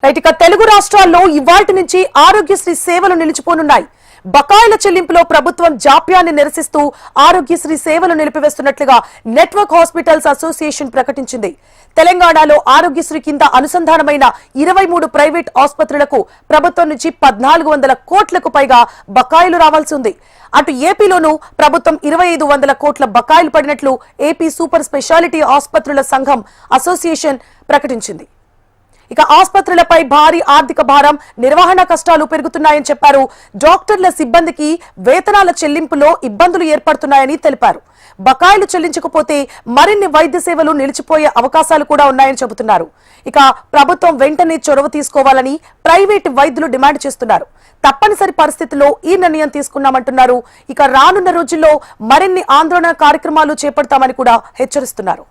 Right ఇక తెలుగు రాష్ట్రాల్లో ఇవాల్టి నుంచి ఆరోగ్యశ్రీ సేవలు నిలిచిపోనున్నాయి. బకాయిల చెల్లింపులో ప్రభుత్వం జాప్యాన్ని నిరసిస్తూ ఆరోగ్యశ్రీ సేవలు నిలిపివేస్తున్నట్లుగా నెట్వర్క్ హాస్పిటల్స్ అసోసియేషన్ ప్రకటించింది. తెలంగాణలో ఆరోగ్యశ్రీ కింద అనుసంధానమైన 23 ప్రైవేట్ ఆసుపత్రులకు ప్రభుత్వం నుంచి 1400 కోట్లకు పైగా బకాయిలు రావాల్సి ఉంది. అటు ఏపీలోనూ ప్రభుత్వం 2500 కోట్ల బకాయిలు పడినట్లు ఏపీ సూపర్ స్పెషాలిటీ ఆసుపత్రుల సంఘం అసోసియేషన్ ప్రకటించింది. ఇక ఆసుపత్రులపై భారీ ఆర్థిక భారం, నిర్వహణ కష్టాలు పెరుగుతున్నాయని చెప్పారు. డాక్టర్ల సిబ్బందికి వేతనాల చెల్లింపులో ఇబ్బందులు ఏర్పడుతున్నాయని తెలిపారు. బకాయిలు చెల్లించకపోతే మరిన్ని వైద్య సేవలు నిలిచిపోయే అవకాశాలు కూడా ఉన్నాయని చెబుతున్నారు. ఇక ప్రభుత్వం వెంటనే చొరవ తీసుకోవాలని ప్రైవేటు వైద్యులు డిమాండ్ చేస్తున్నారు. తప్పనిసరి పరిస్థితుల్లో ఈ నిర్ణయం తీసుకున్నామంటున్నారు. ఇక రానున్న రోజుల్లో మరిన్ని ఆందోళన కార్యక్రమాలు చేపడతామని కూడా హెచ్చరిస్తున్నారు.